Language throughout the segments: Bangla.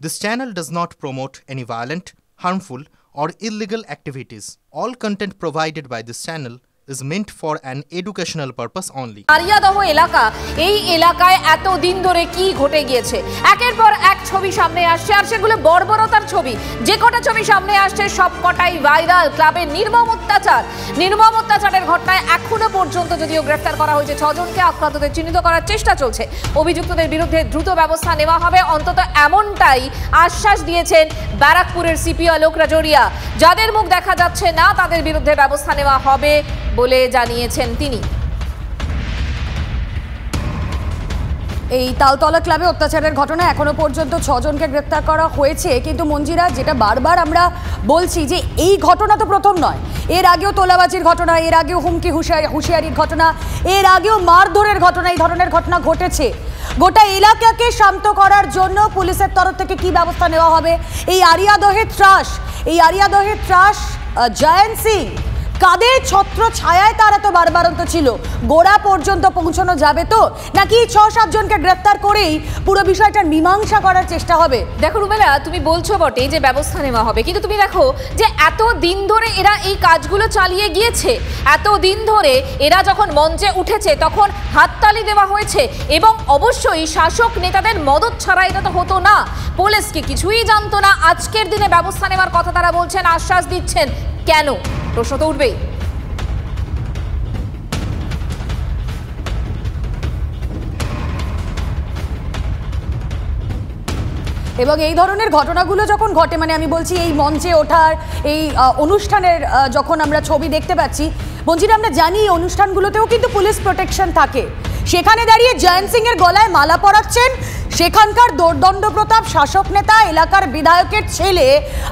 This channel does not promote any violent, harmful, or illegal activities. All content provided by this channel is meant for an educational purpose only. Ariadaha এলাকা, এই এলাকায় এত দিন ধরে কি ঘটে গিয়েছে, একের পর এক ছবি সামনে আসছে, আর সেগুলো বর্বরতার ছবি। যে কটা ছবি সামনে আসছে সব কটাই ভাইরাল। ক্লাবের নির্মম অত্যাচারের ঘটনায় এখনো পর্যন্ত যদিও গ্রেফতার করা হয়েছে 6 জনকে, আক্রান্তদের চিহ্নিত করার চেষ্টা চলছে। অভিযুক্তদের বিরুদ্ধে দ্রুত ব্যবস্থা নেওয়া হবে, অন্তত এমনটাই আশ্বাস দিয়েছেন ব্যারাকপুরের সিপি অলোক রাজোরিয়া। যাদের মুখ দেখা যাচ্ছে না তাদের বিরুদ্ধে ব্যবস্থা নেওয়া হবে বলে জানিয়েছেন তিনি। এই তালতলা ক্লাবে অত্যাচারের ঘটনায় এখনো পর্যন্ত 6 জনকে গ্রেফতার করা হয়েছে, কিন্তু মঞ্জিরা যেটা বারবার আমরা বলছি যে এই ঘটনা তো প্রথম নয়। এর আগেও তোলাবাজির ঘটনা, এর আগেও হুমকি হুঁশিয়ারির ঘটনা, এর আগেও মারধরের ঘটনা, এই ধরনের ঘটনা ঘটেছে। গোটা এলাকাকে শান্ত করার জন্য পুলিশের তরফ থেকে কি ব্যবস্থা নেওয়া হবে? এই আরিয়াদহের ত্রাস জয়ন্ত সিং কাদের ছত্র ছায়ায় তারা তো বারবারন্ত ছিল, গোড়া পর্যন্ত পৌঁছানো যাবে তো, নাকি 6-7 জনকে গ্রেফতার করেই পুরো বিষয়টার মীমাংসা করার চেষ্টা হবে? দেখো রুমেলা, তুমি বলছো বটে যে ব্যবস্থা নেওয়া হবে, কিন্তু তুমি দেখো যে এত দিন ধরে এরা এই কাজগুলো চালিয়ে গিয়েছে। এত দিন ধরে এরা যখন মঞ্চে উঠেছে তখন হাততালি দেওয়া হয়েছে, এবং অবশ্যই শাসক নেতাদের মদত ছাড়া এটা তো হতো না। পুলিশ কি কিছুই জানতো না? আজকের দিনে ব্যবস্থা নেওয়ার কথা তারা বলছেন, আশ্বাস দিচ্ছেন, কেন? প্রশ্ন তো উঠবেই। এবং এই ধরনের ঘটনাগুলো যখন ঘটে, মানে আমি বলছি এই মঞ্চে ওঠার, এই অনুষ্ঠানের যখন আমরা ছবি দেখতে পাচ্ছি মঞ্জিরা, আমরা জানি এই অনুষ্ঠানগুলোতেও কিন্তু পুলিশ প্রোটেকশন থাকে। সেখানে দাঁড়িয়ে জয়ন্ত সিং এর গলায় মালা পরাচ্ছেন সেখানকার দোর্দণ্ড প্রতাপ শাসক নেতা, এলাকার বিধায়কের ছেলে,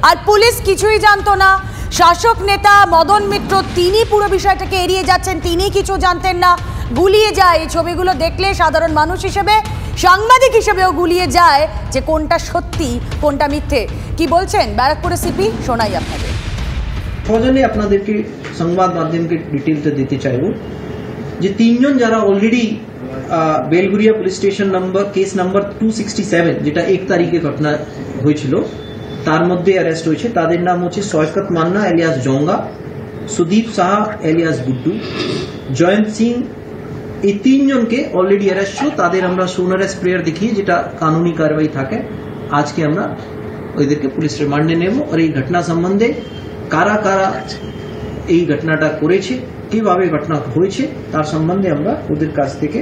আর পুলিশ কিছুই জানতো না। শাসক নেতা মদন মিত্র তিনি পুরো বিষয়টাকে এড়িয়ে যাচ্ছেন, তিনি কিছু জানতেন না, গুলিয়ে যায়। এই ছবিগুলো দেখলে সাধারণ মানুষ হিসেবে, সাংবাদিক হিসেবেও গুলিয়ে যায় যে কোনটা সত্যি কোনটা মিথ্যে। কি বলছেন ব্যারাকপুরের সিপি, শোনাই আপনাদের। প্রয়োজনে আপনাদেরকে সংবাদ মাধ্যমকে ডিটেলটা দিতে চাইব যে 3 জন যারা already Belgharia police station case number 267, যেটা 1 তারিখে ঘটনা হয়েছিল, তার মধ্যে অ্যারেস্ট হয়েছে। তাদের নাম হচ্ছে সৈকত মান্না এলিয়াস জঙ্গা, সুদীপ সাহা এলিয়াস গুড্ডু, জয়ন্ত সিং। এই 3 জনকে অলরেডি অ্যারেস্ট ছিল। তাদের আমরা সোনার স্প্রেয়ার দেখিয়ে, যেটা কানুনি কারবাই থাকে। আজকে আমরা ওদেরকে পুলিশ রিমান্ডে নেব, আর এই ঘটনা সম্বন্ধে কারা কারা এই ঘটনাটা করেছে, কিভাবে ঘটনা হয়েছে, তার সম্বন্ধে আমরা ওদের কাছ থেকে।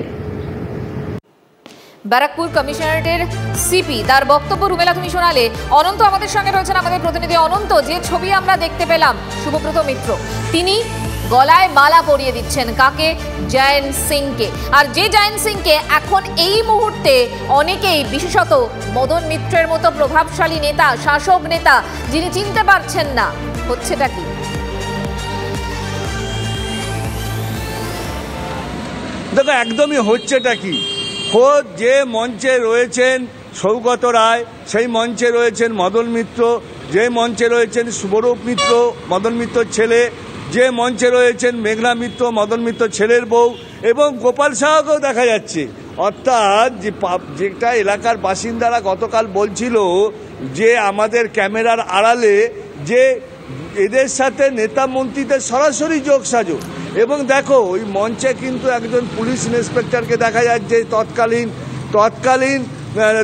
ব্যারাকপুর কমিশনারেটের সিপি তার বক্তব্য রুমেলা তুমি শোনালে। অনন্ত আমাদের সঙ্গে রয়েছেন, আমাদের প্রতিনিধি অনন্ত। যে ছবি আমরা দেখতে পেলাম, শুভব্রত মিত্র তিনি গলায় মালা পরিয়ে দিচ্ছেন কাকে? জয়ন্ত সিংকে। আর যে জয়ন্ত সিংকে এখন এই মুহূর্তে অনেকেই, বিশেষত মদন মিত্রের মতো প্রভাবশালী নেতা, শাসক নেতা, যিনি চিনতে পারছেন না, হচ্ছেটা কি? দেখো, একদমই হচ্ছেটা কি, খোদ যে মঞ্চে রয়েছেন সৌগত রায়, সেই মঞ্চে রয়েছেন মদন মিত্র, যে মঞ্চে রয়েছেন সুবরূপ মিত্র, মদন মিত্রর ছেলে, যে মঞ্চে রয়েছেন মেঘনা মিত্র, মদন মিত্র ছেলের বউ, এবং গোপাল সাহাকেও দেখা যাচ্ছে। অর্থাৎ যেটা এলাকার বাসিন্দারা গতকাল বলছিল যে আমাদের ক্যামেরার আড়ালে যে এদের সাথে নেতা মন্ত্রীদের সরাসরি যোগসাযোগ। এবং দেখো, ওই মঞ্চে কিন্তু একজন পুলিশ ইন্সপেক্টরকে দেখা যাচ্ছে, তৎকালীন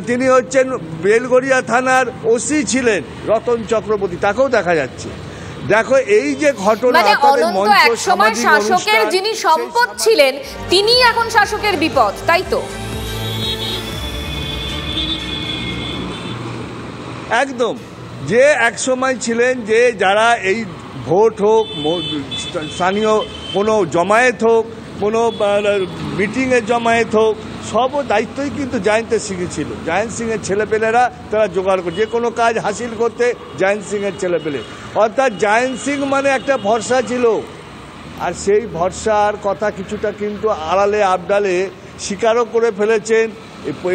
তিনি হচ্ছেন বেলগড়িয়া থানার ওসি ছিলেন রতন চক্রবর্তী, তাকেও দেখা যাচ্ছে। দেখো, এই যে ঘটনা, একসময় শাসকের যিনি সম্পদ ছিলেন তিনি এখন শাসকের বিপদ, তাই তো? একদম, যে একসময় ছিলেন, যে যারা এই ভোট হোক, স্থানীয় কোনো জমায়েত হোক, কোনো মিটিংয়ের জমায়েত হোক, সব দায়িত্বই কিন্তু জয়ন্ত সিংয়ের ছিল। জয়ন্ত সিংয়ের ছেলেপেলেরা তারা জোগাড় করে যে কোনো কাজ হাসিল করতে জয়ন্ত সিংয়ের ছেলেপেলে। অর্থাৎ জয়ন্ত সিং মানে একটা ভরসা ছিল, আর সেই ভরসার কথা কিছুটা কিন্তু আড়ালে আবডালে স্বীকারও করে ফেলেছেন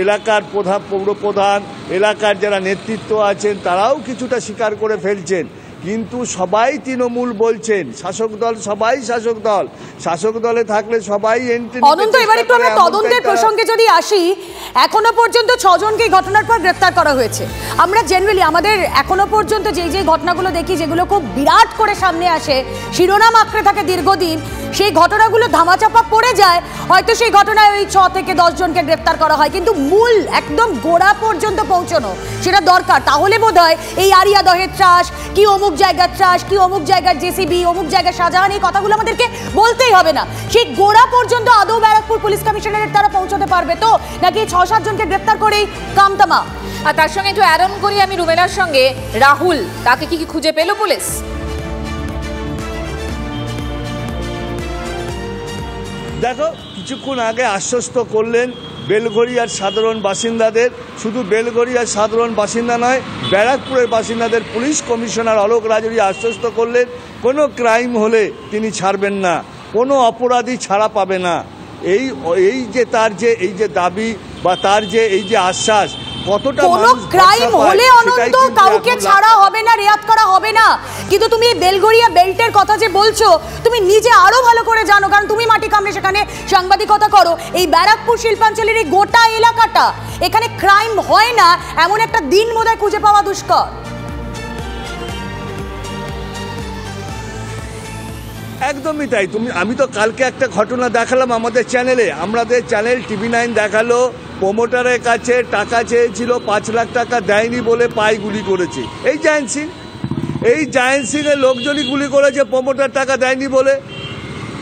এলাকার পৌরপ্রধান, এলাকার যারা নেতৃত্ব আছেন তারাও কিছুটা স্বীকার করে ফেলছেন। কিন্তু সবাই তৃণমূল বলছেন, শাসক দল সবাই শাসক দলে থাকলে সবাই অনন্ত। এবার একটু আমরা তদন্তের প্রসঙ্গে যদি আসি, এখনো পর্যন্ত 6 জনকে ঘটনার পর গ্রেফতার করা হয়েছে। আমরা জেনারেলি আমাদের এখনো পর্যন্ত যে ঘটনাগুলো দেখি, যেগুলো খুব বিরাট করে সামনে আসে, শিরোনাম আঁকড়ে থাকে দীর্ঘদিন, সেই ঘটনাগুলো ধামাচাপা পড়ে যায়। হয়তো সেই ঘটনায় ওই 6 থেকে 10 জনকে গ্রেফতার করা হয়, কিন্তু মূল একদম গোড়া পর্যন্ত পৌঁছানো সেটা দরকার। তাহলে বোধহয় এই আরিয়া দহের ত্রাস, কি অমুক জায়গার ত্রাস, কি অমুক জায়গার জেসিবি, অমুক জায়গার শাহজাহান, এই কথাগুলো আমাদেরকে বলতেই হবে না। সেই গোড়া পর্যন্ত আদৌ ব্যারাকপুর পুলিশ কমিশনারের তারা পৌঁছতে পারবে তো, নাকি 6-7 জনকে গ্রেফতার করেই কামতামা? আর তার সঙ্গে একটু অ্যাড অন করি আমি রুমেলার সঙ্গে, রাহুল, তাকে কি খুঁজে পেল পুলিশ? দেখো, কিছুক্ষণ আগে আশ্বস্ত করলেন বেলঘরিয়ার সাধারণ বাসিন্দাদের, শুধু বেলঘরিয়ার সাধারণ বাসিন্দা নয়, ব্যারাকপুরের বাসিন্দাদের পুলিশ কমিশনার অলোক রাজরি আশ্বস্ত করলেন কোনো ক্রাইম হলে তিনি ছাড়বেন না, কোনো অপরাধী ছাড়া পাবে না। এই যে তার যে দাবি বা তার যে এই যে আশ্বাস, কতটা কোনো ক্রাইম হলে অনন্ত কাউকে ছাড়া হবে না, রেয়াত করা হবে না। কিন্তু তুমি বেলঘরিয়া বেল্টের কথা যে বলছো, তুমি নিজে আরো ভালো করে জানো, কারণ তুমি মাটি কামড়ে সেখানে সাংবাদিকতা করো। এই ব্যারাকপুর শিল্পাঞ্চলের এই গোটা এলাকাটা, এখানে ক্রাইম হয় না এমন একটা দিন বোধহয় খুঁজে পাওয়া দুষ্কর। একদমই তাই। আমি তো কালকে একটা ঘটনা দেখালাম আমাদের চ্যানেল TV9 দেখালো, প্রমোটারের কাছে টাকা চেয়েছিল, 5 লাখ টাকা দেয়নি বলে পায়ে গুলি করেছে এই জায়েন্ট সিং এর লোকজনই গুলি করেছে প্রমোটার টাকা দেয়নি বলে।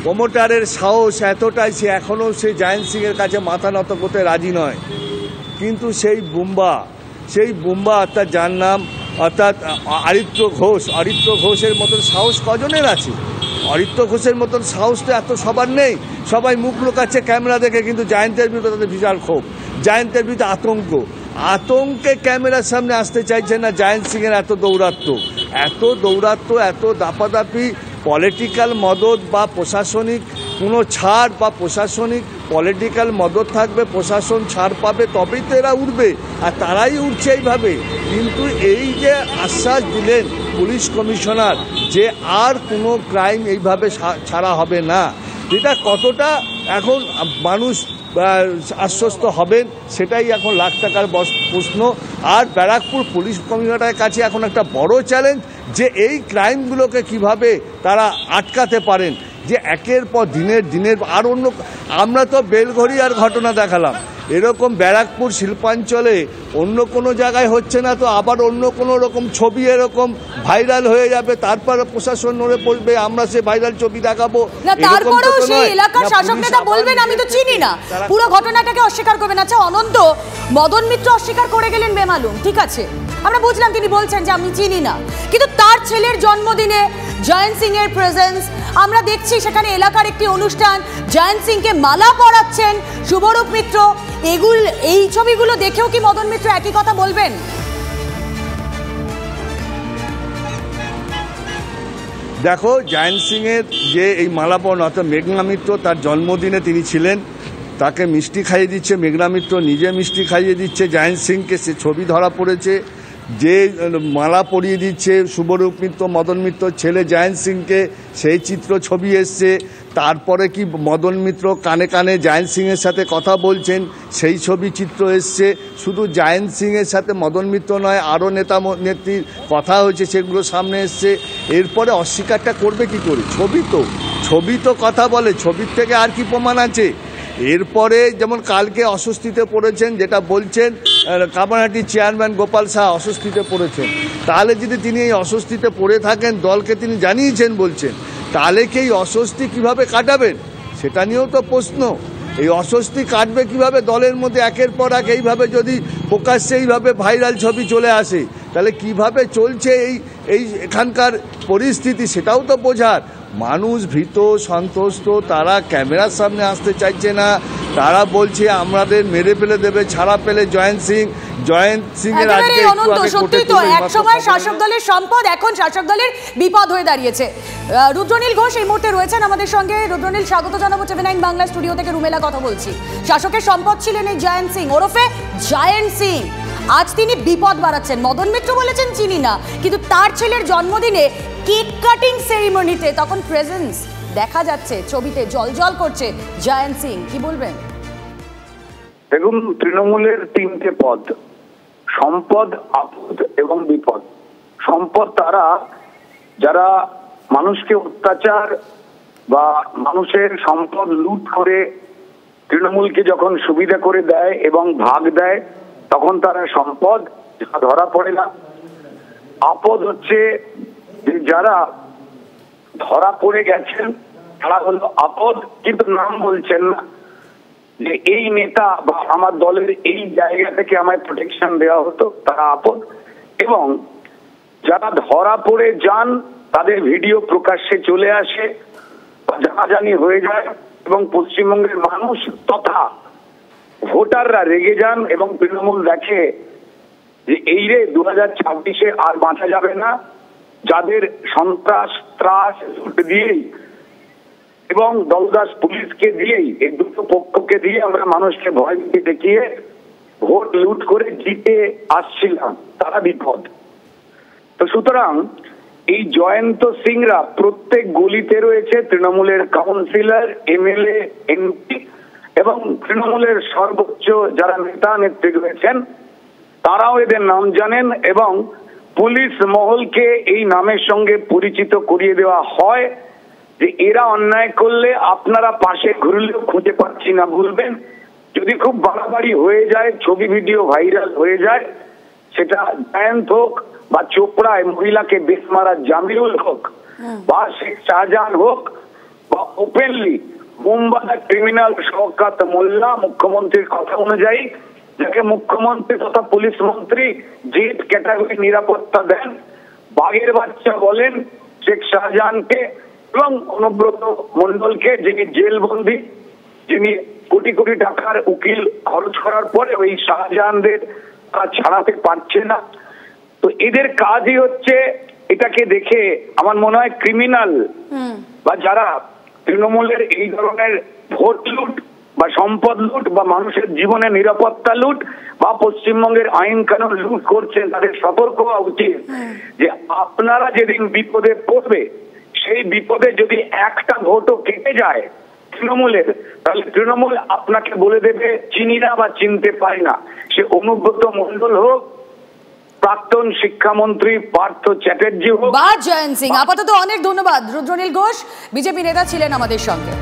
প্রমোটারের সাহস এতটাই, সে এখনো সেই জায়েন্ট সিং এর কাছে মাথা নত করতে রাজি নয়। কিন্তু সেই বুম্বা অর্থাৎ যার নাম অর্থাৎ আরিত্র ঘোষের মতন সাহস কজনের আছে? আরিত্র ঘোষের মতন সাহস তো এত সবার নেই। সবাই মুখ লুকাচ্ছে ক্যামেরা দেখে, কিন্তু জায়েন্টের বিরুদ্ধে তাদের বিশাল ক্ষোভ, জায়েন্টের বিরুদ্ধে আতঙ্কে ক্যামেরার সামনে আসতে চাইছে না। জায়েন্ট সিং এর এত দৌরাত্ম, এত দাপাদাপি, পলিটিক্যাল মদত বা প্রশাসনিক কোনো ছাড় বা প্রশাসনিক পলিটিক্যাল মদত থাকবে, প্রশাসন ছাড় পাবে, তবেই তো এরা উঠবে, আর তারাই উঠছে এইভাবে। কিন্তু এই যে আশ্বাস দিলেন পুলিশ কমিশনার যে আর কোনো ক্রাইম এইভাবে ছাড়া হবে না, এটা কতটা এখন মানুষ আশ্বস্ত হবেন সেটাই এখন লাখ টাকার প্রশ্ন। আর ব্যারাকপুর পুলিশ কমিশনারের কাছে এখন একটা বড় চ্যালেঞ্জ যে এই ক্রাইমগুলোকে কিভাবে তারা আটকাতে পারেন, যে একের পর দিনের আর অন্য, আমরা তো বেলঘরিয়ার ঘটনা দেখালাম, এরকম ব্যারাকপুর শিল্পাঞ্চলে অন্য কোনো জায়গায় হচ্ছে না তো আবার অন্য কোনো রকম ছবি এরকম ভাইরাল হয়ে যাবে, তারপর প্রশাসন নড়ে পড়বে, আমরা সে ভাইরাল ছবি দেখাবো। তারপরেও সেই এলাকার শাসক নেতা বলবেন আমি তো চিনি না, পুরো ঘটনাটাকে অস্বীকার করবেন। আচ্ছা অনন্ত, মদন মিত্র অস্বীকার করে গেলেন বেমালুম, ঠিক আছে, আমরা বুঝলাম তিনি বলছেন যে আমি চিনি না, কিন্তু তার ছেলের জন্মদিনে জয়ন্ত সিং এর প্রেজেন্স আমরা দেখছি, সেখানে এলাকার একটি অনুষ্ঠান, জয়ন্ত সিংকে মালা পরাচ্ছেন শুভরূপ মিত্র, এই ছবিগুলো দেখেও কি মদন মিত্র একই কথা বলবেন? দেখো, জয়ন্ত সিং এর যে এই মালাপন অর্থাৎ মেঘনা মিত্র তার জন্মদিনে তিনি ছিলেন, তাকে মিষ্টি খাইয়ে দিচ্ছে মেঘনা মিত্র, নিজে মিষ্টি খাইয়ে দিচ্ছে জয়ন্ত সিংকে, সে ছবি ধরা পড়েছে। যে মালা পরিয়ে দিচ্ছে শুভরূপ মিত্র মদন মিত্র ছেলে জয়ন্ত সিংকে, সেই চিত্র ছবি এসছে। তারপরে কি মদন মিত্র কানে কানে জয়ন্ত সিংয়ের সাথে কথা বলছেন, সেই ছবি চিত্র এসছে। শুধু জয়ন্ত সিংয়ের সাথে মদন মিত্র নয়, আরও নেত্রীর কথা হয়েছে, সেগুলো সামনে এসছে। এরপরে অস্বীকারটা করবে কি করে? ছবি তো কথা বলে, ছবির থেকে আর কি প্রমাণ আছে? এরপরে যেমন কালকে অস্বস্তিতে পড়েছেন, যেটা বলছেন কামারহাটির চেয়ারম্যান গোপাল শাহ অস্বস্তিতে পড়েছেন, তাহলে যদি তিনি এই অস্বস্তিতে পড়ে থাকেন, দলকে তিনি জানিয়েছেন বলছেন, তাহলে কি এই অস্বস্তি কিভাবে কাটাবেন সেটা নিয়েও তো প্রশ্ন। এই অস্বস্তি কাটবে কিভাবে দলের মধ্যে একের পর এক এইভাবে যদি প্রকাশ্যে এইভাবে ভাইরাল ছবি চলে আসে, তাহলে কিভাবে চলছে এই এখানকার পরিস্থিতি সেটাও তো বোঝার। মানুষ ভীত সন্তুষ্ট, তারা ক্যামেরার সামনে আসতে চাইছে না, তারা বলছে আমাদের মেরে ফেলে দেবে ছাড়া পেলে জয়ন্ত সিং এর আজকে সত্যি তো এক সময় শাসক দলের সম্পদ, এখন শাসক দলের বিপদ হয়ে দাঁড়িয়েছে। রুদ্রনীল ঘোষ এই মুহূর্তে রয়েছেন আমাদের সঙ্গে। রুদ্রনীল, স্বাগত জানাবো TV9 বাংলা স্টুডিও থেকে। রুমেলা কথা বলছি। শাসকের সম্পদ ছিলেন এই জয়ন্ত সিং ওরফে জায়েন্ট সিং, আজ তিনি বিপদ বাড়াচ্ছেন। মদন মিত্র বলেছেন চিনি না, কিন্তু তার ছেলের জন্মদিনে কেক কাটিং সেরিমনিতে তখন প্রেজেন্স দেখা যাচ্ছে, ছবিতে জলজল করছে জয়ন্ত সিং। কি বলবেন? দেখুন, তৃণমূলের তিনটে পদ: সম্পদ, আপদ এবং বিপদ। সম্পদ তারা যারা মানুষকে অত্যাচার বা মানুষের সম্পদ লুট করে তৃণমূলকে যখন সুবিধা করে দেয় এবং ভাগ দেয়, তখন তারা সম্পদ, ধরা পড়ে না। আপদ হচ্ছে যে যারা ধরা পড়ে গেছেন তারা হলো আপদ, কিন্তু নাম বলছেন না যে এই নেতা বা আমার দলের এই জায়গা থেকে আমায় প্রোটেকশন দেওয়া হতো, তারা আপদ। এবং যারা ধরা পড়ে যান তাদের ভিডিও প্রকাশ্যে চলে আসে, জানাজানি হয়ে যায় এবং পশ্চিমবঙ্গের মানুষ তথা ভোটাররা রেগে যান এবং তৃণমূল দেখে যে এই রে 2026-এ আর বাঁচা যাবে না। যাদের সন্ত্রাস, ত্রাস, লুট দিয়েই এবং দলদাস পুলিশকে দিয়েই, এই দুটো পক্ষকে দিয়ে আমরা মানুষকে ভয় দেখিয়ে ভোট লুট করে জিতে আসছিলাম, তারা বিপদ। তো সুতরাং এই জয়ন্ত সিংরা প্রত্যেক গলিতে রয়েছে, তৃণমূলের কাউন্সিলর, এমএলএ, এমপি এবং তৃণমূলের সর্বোচ্চ যারা নেতা নেত্রী রয়েছেন তারাও এদের নাম জানেন এবং পুলিশ মহলকে এই নামের সঙ্গে পরিচিত করিয়ে দেওয়া হয় যে এরা অন্যায় করলে আপনারা পাশে ঘুরলেও খুঁজে পাচ্ছি না বলবেন। যদি খুব বাড়াবাড়ি হয়ে যায়, ছবি ভিডিও ভাইরাল হয়ে যায়, সেটা জয়ন্ত হোক বা চোপড়ায় মহিলাকে বেশ মারা জামিরুল হোক বা শেখ শাহজাহান হোক বা ওপেনলি বোমবাদা ক্রিমিনাল শওকত মোল্লা, মুখ্যমন্ত্রীর কথা অনুযায়ী যাকে মুখ্যমন্ত্রী তথা পুলিশ মন্ত্রী জেড ক্যাটাগরি নিরাপত্তা দেন, বাঘের বাচ্চা বলেন শেখ শাহজাহানকে এবং অনুব্রত মন্ডলকে, যিনি জেলবন্দি, যিনি কোটি কোটি টাকার উকিল খরচ করার পরে ওই শাহজাহানদের ছাড়াতে পারছে না। তো এদের কাজই হচ্ছে এটাকে দেখে আমার মনে হয় ক্রিমিনাল বা যারা তৃণমূলের এই ধরনের ভোট লুট বা সম্পদ লুট বা মানুষের জীবনে নিরাপত্তা লুট বা পশ্চিমবঙ্গের আইন কানুন লুট করছেন, তাদের সতর্ক হওয়া উচিত যে আপনারা যেদিন বিপদে পড়বে, সেই বিপদে যদি একটা ভোটও কেটে যায় তৃণমূলের, তাহলে তৃণমূল আপনাকে বলে দেবে চিনি না বা চিনতে পারি না। সে অনুব্রত মন্ডল হোক, প্রাক্তন শিক্ষামন্ত্রী পার্থ চ্যাটার্জি হোক বা জয়ন্ত সিং। আপাতত অনেক ধন্যবাদ। রুদ্রনীল ঘোষ বিজেপি নেতা ছিলেন আমাদের সঙ্গে।